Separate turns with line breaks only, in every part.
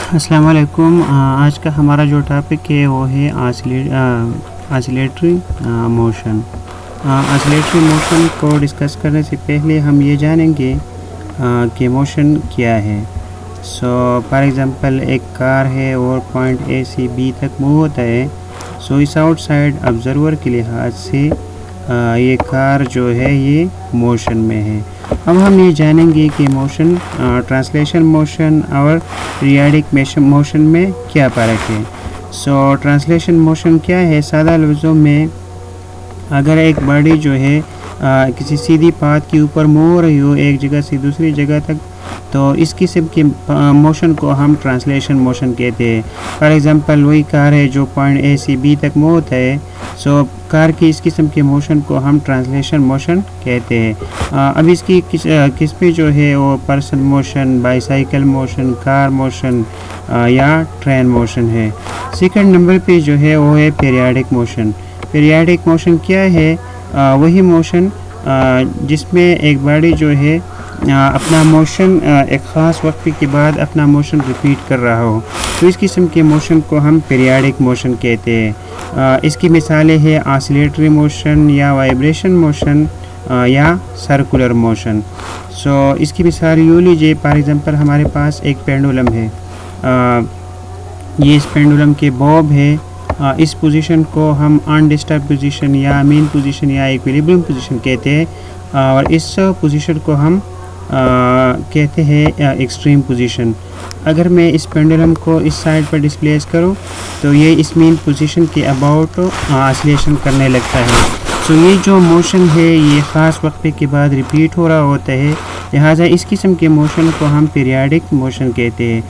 अस्सलाम वालेकुम। आज का हमारा जो टॉपिक है वो है ऑसिलेटरी मोशन। ऑसिलेटरी मोशन को डिस्कस करने से पहले हम ये जानेंगे कि मोशन क्या है। फॉर एग्ज़ाम्पल एक कार है और पॉइंट ए से बी तक मूव होता है। इस आउटसाइड ऑब्ज़र्वर के लिहाज से ये कार जो है ये मोशन में है। अब हम ये जानेंगे कि मोशन, ट्रांसलेशन मोशन और पीरियाडिक मोशन में क्या फ़र्क है। ट्रांसलेशन मोशन क्या है? सादा लफ्ज़ों में अगर एक बॉडी जो है किसी सीधी पाथ के ऊपर मूव हो रही हो एक जगह से दूसरी जगह तक, तो इस किस्म के मोशन को हम ट्रांसलेशन मोशन कहते हैं। फॉर एग्ज़ाम्पल वही कार है जो पॉइंट ए से बी तक मूव होता है। कार की इस किस्म के मोशन को हम ट्रांसलेशन मोशन कहते हैं। अब इसकी किस्में जो है वो person motion, bicycle motion, car motion या ट्रेन मोशन है। सेकंड नंबर पे जो है वो है पीरियाडिक मोशन। पीरियाडिक मोशन क्या है? वही मोशन जिसमें एक बॉडी जो है अपना मोशन एक ख़ास वक्त के बाद अपना मोशन रिपीट कर रहा हो, तो इस किस्म के मोशन को हम पीरियाडिक मोशन कहते हैं। इसकी मिसालें हैं ऑसिलेटरी मोशन या वाइब्रेशन मोशन या सर्कुलर मोशन। इसकी मिसाल यूँ लीजिए, फॉर एग्ज़ाम्पल हमारे पास एक पेंडुलम है। ये इस पेंडुलम के बॉब है। इस पोजीशन को हम अनडिस्टर्ब पोजीशन या मीन पोजीशन या इक्विलिब्रियम पोजीशन कहते हैं, और इस पोजीशन को हम कहते हैं एक्सट्रीम पोजीशन। अगर मैं इस पेंडुलम को इस साइड पर डिस्प्लेस करूं तो ये इस मीन पोजीशन के अबाउट ऑसिलेशन करने लगता है। ये जो मोशन है ये ख़ास वक्फे के बाद रिपीट हो रहा होता है, लिहाजा इस किस्म के मोशन को हम पीरियाडिक मोशन कहते हैं।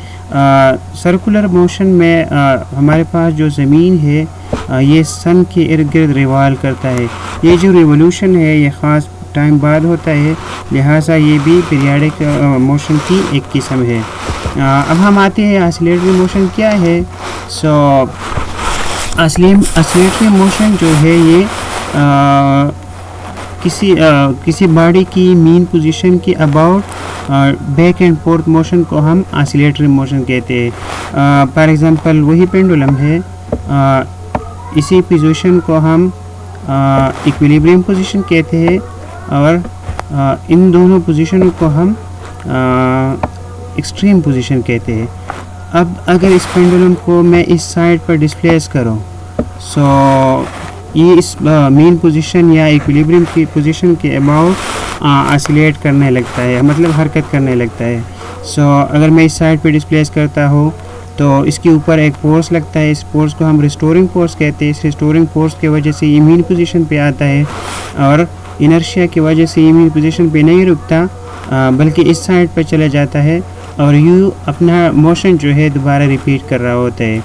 सर्कुलर मोशन में हमारे पास जो ज़मीन है ये सन के इर्द गिर्द रिवॉल्व करता है। ये जो रिवोल्यूशन है ये ख़ास टाइम बाद होता है, लिहाजा ये भी पीरियाडिक मोशन की एक किस्म है। अब हम आते हैं ऑसिलेटरी मोशन क्या है। ऑसिलेटरी मोशन जो है ये किसी बॉडी की मीन पोजीशन के about back and fourth motion को हम ऑसिलेटरी मोशन कहते हैं। फॉर एग्ज़ाम्पल वही पेंडुलम है, इसी पोजीशन को हम इक्विलिब्रियम पोजीशन कहते हैं, और इन दोनों पोजीशनों को हम एक्सट्रीम पोजीशन कहते हैं। अब अगर इस पेंडुलम को मैं इस साइड पर डिस्प्लेस करूं, ये इस मेन पोजीशन या इक्विलिब्रियम की पोजीशन के अबाउट ऑसिलेट करने लगता है, मतलब हरकत करने लगता है। अगर मैं इस साइड पे डिस्प्लेस करता हूँ तो इसके ऊपर एक फोर्स लगता है। इस फोर्स को हम रिस्टोरिंग फोर्स कहते हैं। इस रिस्टोरिंग फोर्स की वजह से ये मेन पोजीशन पे आता है, और इनर्शिया की वजह से ये मेन पोजीशन पे नहीं रुकता बल्कि इस साइड पर चला जाता है, और यूँ अपना मोशन जो है दोबारा रिपीट कर रहा होता है।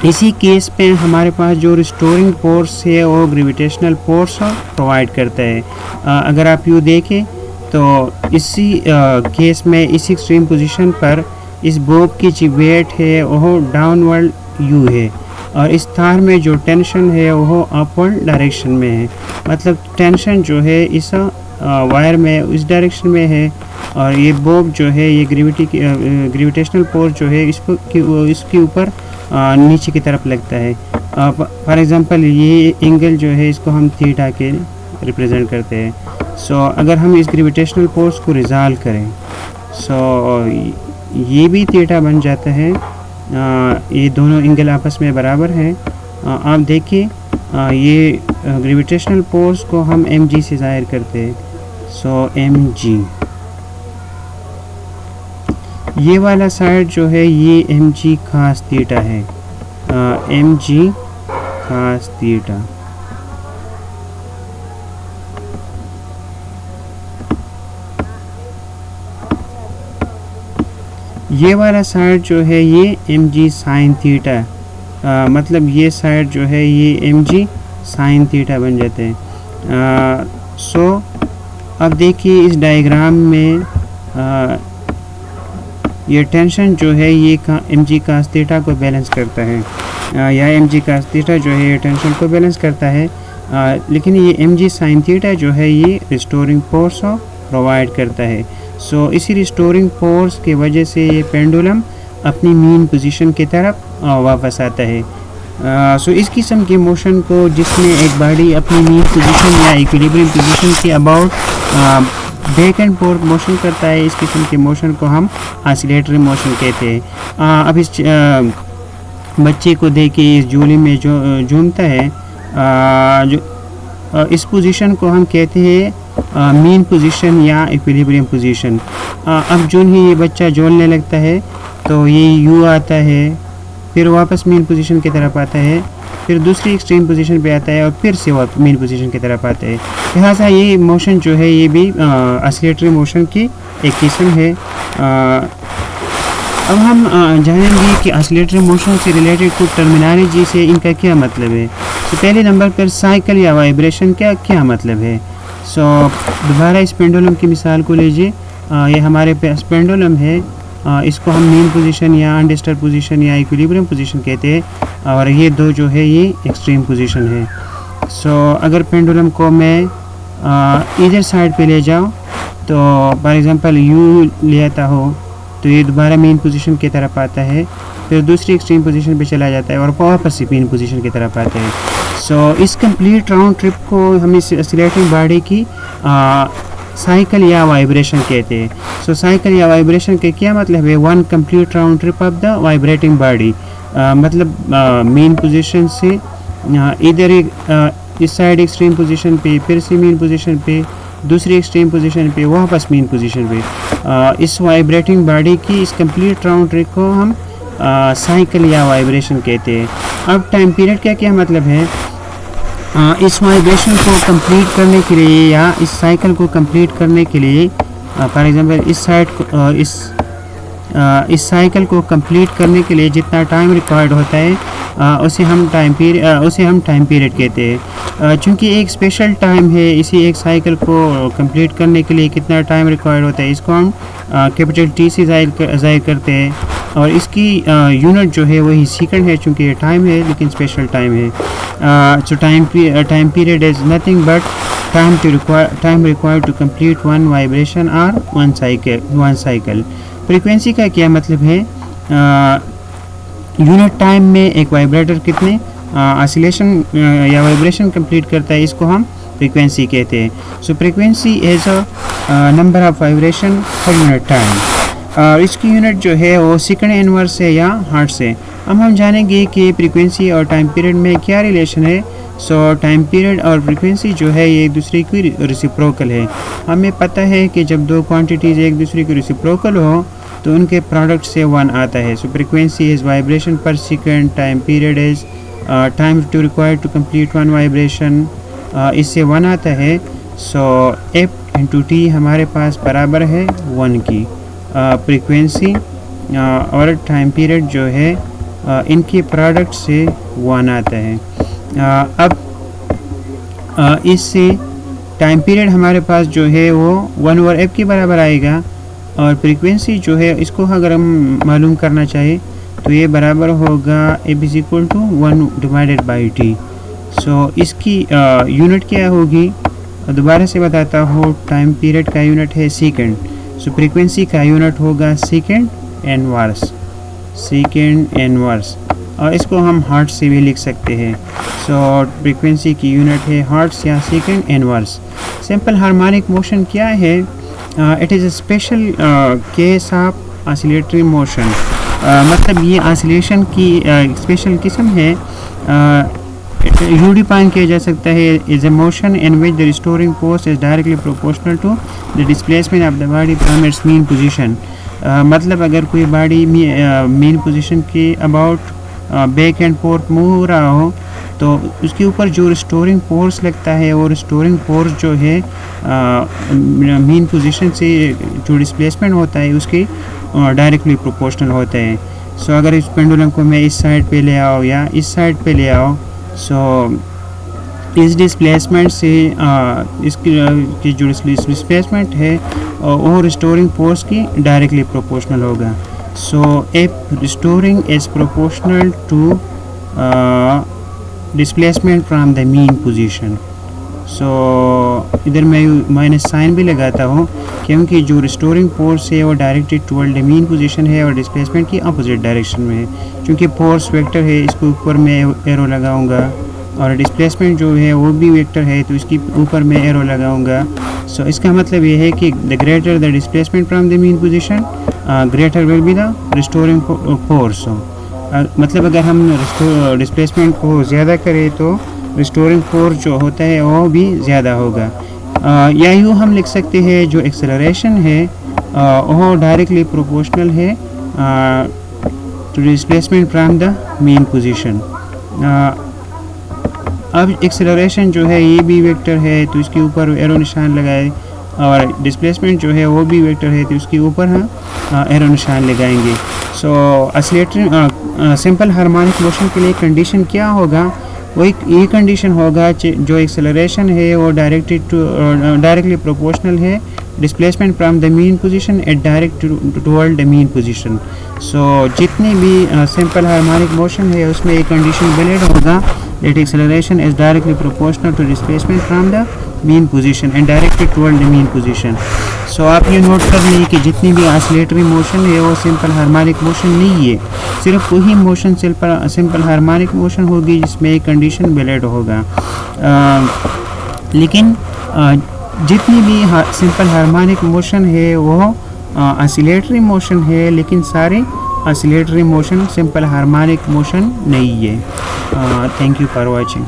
इसी केस पे हमारे पास जो रिस्टोरिंग फोर्स है वो ग्रेविटेशनल फोर्स प्रोवाइड करता है। अगर आप यूँ देखें तो इसी केस में इस एक्सट्रीम पोजीशन पर इस बॉब की जो वेट है वो डाउनवर्ड यू है, और इस तार में जो टेंशन है वो अपवर्ड डायरेक्शन में है। मतलब टेंशन जो है इस वायर में इस डायरेक्शन में है, और ये बॉब जो है ये ग्रेविटेशनल फोर्स जो है इसके ऊपर नीचे की तरफ लगता है। फॉर एग्ज़ाम्पल ये एंगल जो है इसको हम थीटा के रिप्रेजेंट करते हैं। अगर हम इस ग्रेविटेशनल फोर्स को रिजॉल्व करें ये भी थीटा बन जाता है। ये दोनों एंगल आपस में बराबर हैं। आप देखिए ये ग्रेविटेशनल फोर्स को हम mg से ज़ाहिर करते हैं। mg, ये वाला साइड जो है ये mg खास थीटा है। mg खास थीटा, ये वाला साइड जो है ये mg साइन थीटा, मतलब ये साइड जो है ये mg साइन थीटा बन जाते हैं। अब देखिए इस डायग्राम में ये टेंशन जो है ये mg कास थीटा को बैलेंस करता है, या mg कास थीटा जो है ये टेंशन को बैलेंस करता है। लेकिन ये mg साइन थीटा जो है ये रिस्टोरिंग फोर्स प्रोवाइड करता है। सो इसी रिस्टोरिंग फोर्स की वजह से ये पेंडुलम अपनी मीन पोजीशन की तरफ वापस आता है। सो इस किस्म के मोशन को, जिसमें एक बॉडी अपनी मीन पोजीशन या इक्विलिब्रियम पोजीशन के about back and fourth motion करता है, इस किस्म के मोशन को हम ऑसिलेटरी मोशन कहते हैं। अब इस बच्चे को देखिए, इस झूले में जो झूमता है, जो इस पोजीशन को हम कहते हैं मीन पोजीशन या इक्विलिब्रियम पोजीशन। अब जो ही ये बच्चा झूलने लगता है तो ये यू आता है, फिर वापस मीन पोजीशन की तरफ आता है, फिर दूसरी एक्सट्रीम पोजीशन पे आता है और फिर से मीन पोजीशन की तरफ आता है। लिहाजा ये मोशन जो है ये भी ऑसिलेटरी मोशन की एक किस्म है। अब हम जानेंगे कि ऑसिलेटरी मोशन से रिलेटेड कुछ टर्मिनोलॉजी से इनका क्या मतलब है। तो पहले नंबर पर साइकिल या वाइब्रेशन का क्या मतलब है। सो दोबारा इस पेंडुलम की मिसाल को लीजिए। ये हमारे पास पेंडुलम है, इसको हम मीन पोजीशन या अनडिस्टर्ब पोजीशन या इक्विलिब्रियम पोजीशन कहते हैं, और ये दो जो है ये एक्सट्रीम पोजीशन है। सो अगर पेंडुलम को मैं इधर साइड पे ले जाऊँ, तो फॉर एग्जांपल यू लेता हो तो ये दोबारा मेन पोजीशन की तरफ आता है, फिर दूसरी एक्सट्रीम पोजीशन पे चला जाता है और वापस से मेन पोजीशन की तरफ आता है। सो इस कंप्लीट राउंड ट्रिप को हम इस ऑसिलेटिंग बॉडी की साइकिल या वाइब्रेशन कहते हैं। सो साइकिल या वाइब्रेशन के क्या मतलब है, one complete round trip of the vibrating body. मतलब मेन पोजीशन से इधर एक इस साइड एक्सट्रीम पोजीशन पे, फिर से मेन पोजीशन पे, दूसरी एक्सट्रीम पोजीशन पे, वापस मेन पोजीशन पे। इस वाइब्रेटिंग बॉडी की इस कंप्लीट राउंड ट्रिप को हम साइकिल या वाइब्रेशन कहते हैं। अब टाइम पीरियड का क्या मतलब है, इस वाइब्रेशन को कंप्लीट करने के लिए या इस साइकिल को कंप्लीट करने के लिए, फॉर एग्जांपल इस साइड को इस साइकिल को कंप्लीट करने के लिए जितना टाइम रिक्वायर्ड होता है उसे हम टाइम पीरियड कहते हैं। चूँकि एक स्पेशल टाइम है, इसी एक साइकिल को कंप्लीट करने के लिए कितना टाइम रिक्वायर्ड होता है इसको हम कैपिटल टी से ज़ाहिर करते हैं, और इसकी यूनिट जो है वही सेकंड है, चूँकि ये टाइम है लेकिन स्पेशल टाइम है। So time period is nothing but time required to complete one vibration और वन साइकिल। फ्रीक्वेंसी का क्या मतलब है, यूनिट टाइम में एक वाइब्रेटर कितने ऑसिलेशन या वाइब्रेशन कंप्लीट करता है, इसको हम फ्रीक्वेंसी कहते हैं। So frequency is a number of vibration per unit time, और इसकी यूनिट जो है वो सेकंड इनवर्स है या हर्ट्ज है। अब हम जानेंगे कि फ्रीक्वेंसी और टाइम पीरियड में क्या रिलेशन है। सो टाइम पीरियड और फ्रीक्वेंसी जो है ये एक दूसरे की रेसिप्रोकल है। हमें पता है कि जब दो क्वांटिटीज़ एक दूसरे की रेसिप्रोकल हो तो उनके प्रोडक्ट से वन आता है। So frequency is vibration per second, time period is time to require to complete one vibration, इससे वन आता है। सो एफ इंटू टी हमारे पास बराबर है वन की। फ्रीक्वेंसी और टाइम पीरियड जो है इनके प्रोडक्ट से वन आता है। अब इससे टाइम पीरियड हमारे पास जो है वो वन ओवर एफ के बराबर आएगा, और फ्रीक्वेंसी जो है इसको अगर हम मालूम करना चाहे तो ये बराबर होगा F is equal to one divided by T. So इसकी यूनिट क्या होगी, दोबारा से बताता हूँ। टाइम पीरियड का यूनिट है सेकंड, सो फ्रीक्वेंसी का यूनिट होगा सेकंड इनवर्स, और इसको हम हर्ट्ज से भी लिख सकते हैं। सो फ्रीक्वेंसी की यूनिट है हर्ट्ज या second inverse. Simple harmonic motion क्या है, it is a special case of oscillatory motion. मतलब ये ऑसिलेशन की स्पेशल किस्म है। डिफाइन किया जा सकता है is a motion in which the restoring force is directly proportional to the displacement of the body from its mean position. मतलब अगर कोई बॉडी मेन पोजीशन के about back and forth move हो रहा हो तो उसके ऊपर जो रिस्टोरिंग फोर्स लगता है वो रिस्टोरिंग फोर्स जो है मेन पोजीशन से जो डिस्प्लेसमेंट होता है उसके डायरेक्टली प्रोपोर्शनल होता है। सो अगर इस पेंडुलम को मैं इस साइड पे ले आओ या इस साइड पे ले आओ, सो इस डिस्प्लेसमेंट से इसकी जो डिस्प्लेसमेंट है वो रिस्टोरिंग फोर्स की डायरेक्टली प्रोपोर्शनल होगा। So if restoring is proportional to displacement from the mean position, so इधर मैं माइनस साइन भी लगाता हूँ क्योंकि जो रिस्टोरिंग फोर्स है वो directed toward the mean position है और डिस्प्लेसमेंट की अपोजिट डायरेक्शन में है। क्योंकि फोर्स वेक्टर है इसके ऊपर मैं एरो लगाऊंगा और डिस्प्लेसमेंट जो है वो भी वेक्टर है तो इसके ऊपर मैं एरो लगाऊंगा। सो इसका मतलब ये है कि the greater the displacement from the mean position greater will be the restoring force. मतलब अगर हम डिस्प्लेसमेंट को ज़्यादा करें तो रिस्टोरिंग फोर्स जो होता है वो भी ज़्यादा होगा। या यूँ हम लिख सकते हैं जो एक्सेलरेशन है वो डायरेक्टली प्रोपोर्शनल है to displacement from the mean position. अब एक्सेलरेशन जो है ये भी वेक्टर है तो इसके ऊपर एरो निशान लगाए और डिस्प्लेसमेंट जो है वो भी वेक्टर है तो इसके ऊपर हम एरो निशान लगाएंगे। सो ऑसिलेटरी सिंपल हार्मोनिक मोशन के लिए कंडीशन क्या होगा, वो एक ये कंडीशन होगा जो एक्सेलरेशन है वो डायरेक्टली प्रोपोर्शनल है displacement from the mean position at direct toward the mean position. So जितनी भी सिंपल हार्मोनिक मोशन है उसमें एक कंडीशन वैलिड होगा that acceleration is directly proportional to displacement from the mean position and directed toward the mean position। सो आप ये note कर लीजिए कि जितनी भी ऑसिलेटरी मोशन है वो सिंपल हार्मोनिक मोशन नहीं है, सिर्फ वही मोशन सिंपल हार्मोनिक मोशन होगी जिसमें एक कंडीशन वैलिड होगा। लेकिन जितनी भी सिंपल हार्मोनिक मोशन है वो ऑसिलेटरी मोशन है, लेकिन सारे oscillatory motion simple harmonic motion नहीं है। Thank you for watching.